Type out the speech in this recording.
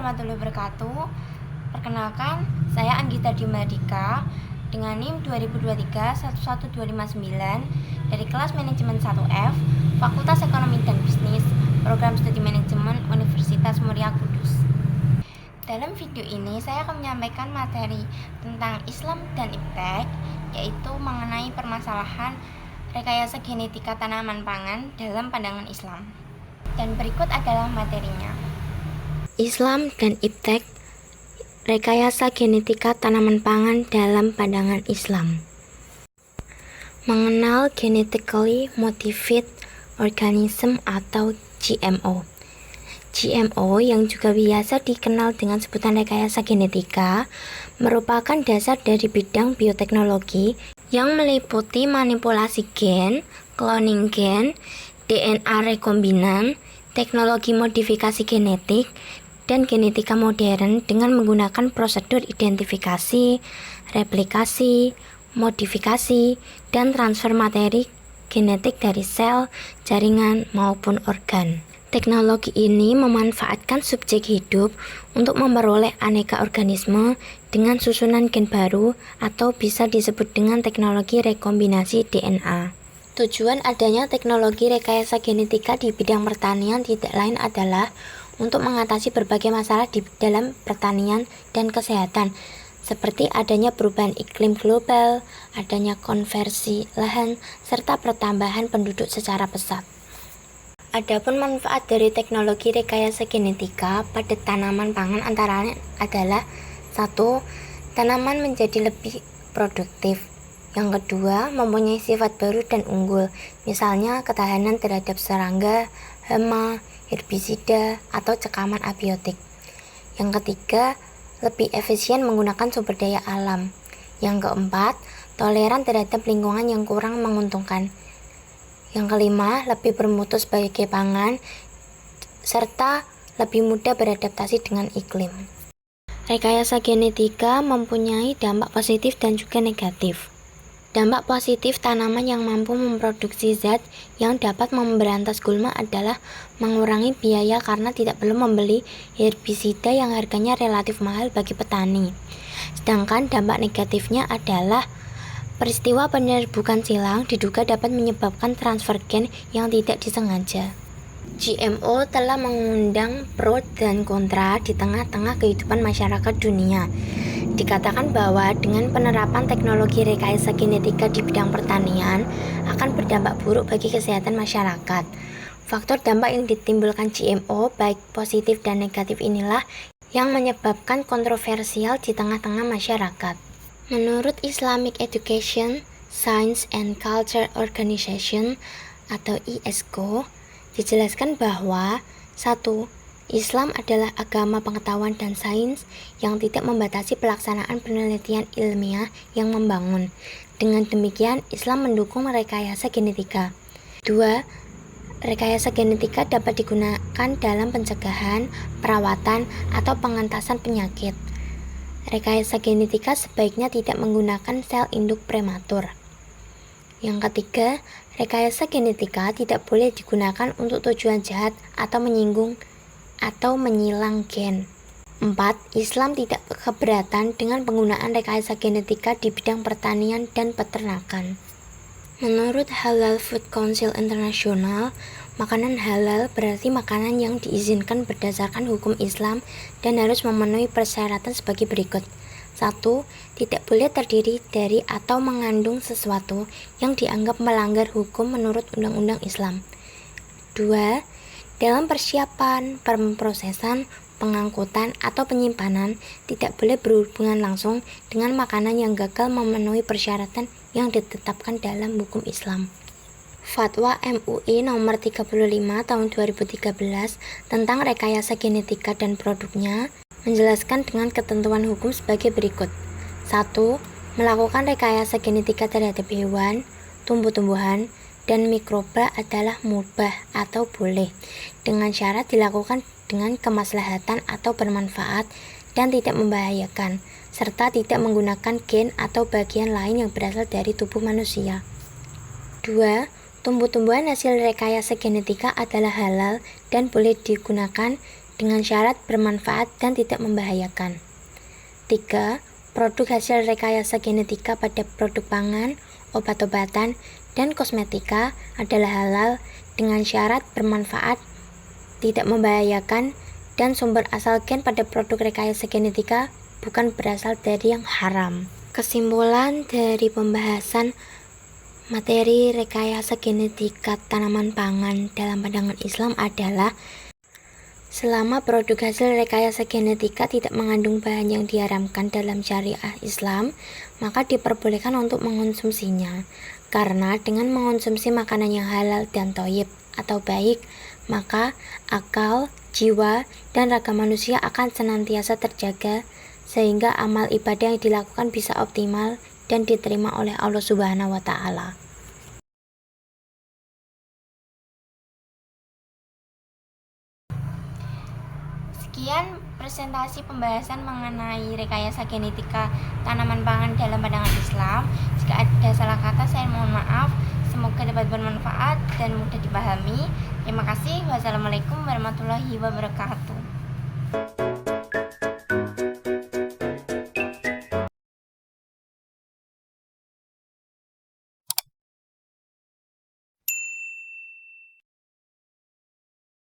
warahmatullahi wabarakatuh. Perkenalkan, saya Anggita Dimardika dengan NIM 2023-11259 dari kelas Manajemen 1F, Fakultas Ekonomi dan Bisnis, Program Studi Manajemen Universitas Muria Kudus. Dalam video ini saya akan menyampaikan materi tentang Islam dan iptek, yaitu mengenai permasalahan rekayasa genetika tanaman pangan dalam pandangan Islam. Dan berikut adalah materinya. Islam dan iptek, rekayasa genetika tanaman pangan dalam pandangan Islam. Mengenal genetically modified organism atau GMO. GMO yang juga biasa dikenal dengan sebutan rekayasa genetika merupakan dasar dari bidang bioteknologi yang meliputi manipulasi gen, cloning gen, DNA rekombinan, teknologi modifikasi genetik, dan genetika modern dengan menggunakan prosedur identifikasi, replikasi, modifikasi, dan transfer materi genetik dari sel, jaringan, maupun organ. Teknologi ini memanfaatkan subjek hidup untuk memperoleh aneka organisme dengan susunan gen baru atau bisa disebut dengan teknologi rekombinasi DNA. Tujuan adanya teknologi rekayasa genetika di bidang pertanian tidak lain adalah untuk mengatasi berbagai masalah di dalam pertanian dan kesehatan, seperti adanya perubahan iklim global, adanya konversi lahan, serta pertambahan penduduk secara pesat. Adapun manfaat dari teknologi rekayasa genetika pada tanaman pangan antara lain adalah 1. Tanaman menjadi lebih produktif. Yang kedua, mempunyai sifat baru dan unggul, misalnya ketahanan terhadap serangga, hama, herbisida, atau cekaman abiotik. Yang ketiga, lebih efisien menggunakan sumber daya alam. Yang keempat, toleran terhadap lingkungan yang kurang menguntungkan. Yang kelima, lebih bermutu sebagai pangan, serta lebih mudah beradaptasi dengan iklim. Rekayasa genetika mempunyai dampak positif dan juga negatif. Dampak positif tanaman yang mampu memproduksi zat yang dapat memberantas gulma adalah mengurangi biaya karena tidak perlu membeli herbisida yang harganya relatif mahal bagi petani. Sedangkan dampak negatifnya adalah peristiwa penyerbukan silang diduga dapat menyebabkan transfer gen yang tidak disengaja. GMO telah mengundang pro dan kontra di tengah-tengah kehidupan masyarakat dunia. Dikatakan bahwa dengan penerapan teknologi rekayasa genetika di bidang pertanian akan berdampak buruk bagi kesehatan masyarakat. Faktor dampak yang ditimbulkan GMO baik positif dan negatif inilah yang menyebabkan kontroversial di tengah-tengah masyarakat. Menurut Islamic Education, Science and Culture Organization atau ISCO, dijelaskan bahwa 1. Islam adalah agama pengetahuan dan sains yang tidak membatasi pelaksanaan penelitian ilmiah yang membangun. Dengan demikian, Islam mendukung rekayasa genetika. 2. Rekayasa genetika dapat digunakan dalam pencegahan, perawatan, atau pengentasan penyakit. Rekayasa genetika sebaiknya tidak menggunakan sel induk prematur. Yang ketiga, rekayasa genetika tidak boleh digunakan untuk tujuan jahat atau menyinggung atau menyilang gen. 4. Islam tidak keberatan dengan penggunaan rekayasa genetika di bidang pertanian dan peternakan. Menurut Halal Food Council International, makanan halal berarti makanan yang diizinkan berdasarkan hukum Islam dan harus memenuhi persyaratan sebagai berikut. 1. Tidak boleh terdiri dari atau mengandung sesuatu yang dianggap melanggar hukum menurut undang-undang Islam. 2. Dalam persiapan, pemrosesan, pengangkutan, atau penyimpanan tidak boleh berhubungan langsung dengan makanan yang gagal memenuhi persyaratan yang ditetapkan dalam hukum Islam. Fatwa MUI nomor 35 tahun 2013 tentang rekayasa genetika dan produknya menjelaskan dengan ketentuan hukum sebagai berikut. 1. Melakukan rekayasa genetika terhadap hewan, tumbuh-tumbuhan, dan mikroba adalah mubah atau boleh, dengan syarat dilakukan dengan kemaslahatan atau bermanfaat dan tidak membahayakan, serta tidak menggunakan gen atau bagian lain yang berasal dari tubuh manusia. 2. Tumbuh-tumbuhan hasil rekayasa genetika adalah halal dan boleh digunakan dengan syarat bermanfaat dan tidak membahayakan. 3. Produk hasil rekayasa genetika pada produk pangan, obat-obatan, dan kosmetika adalah halal dengan syarat bermanfaat, tidak membahayakan, dan sumber asal gen pada produk rekayasa genetika bukan berasal dari yang haram. Kesimpulan dari pembahasan materi rekayasa genetika tanaman pangan dalam pandangan Islam adalah selama produk hasil rekayasa genetika tidak mengandung bahan yang diharamkan dalam syariah Islam, maka diperbolehkan untuk mengonsumsinya. Karena dengan mengonsumsi makanan yang halal dan thayyib atau baik, maka akal, jiwa, dan raga manusia akan senantiasa terjaga sehingga amal ibadah yang dilakukan bisa optimal dan diterima oleh Allah Subhanahu wa Ta'ala. Sekian presentasi pembahasan mengenai rekayasa genetika tanaman pangan dalam pandangan Islam. Jika ada salah kata, saya mohon maaf. Semoga dapat bermanfaat dan mudah dipahami. Terima kasih. Wassalamualaikum warahmatullahi wabarakatuh.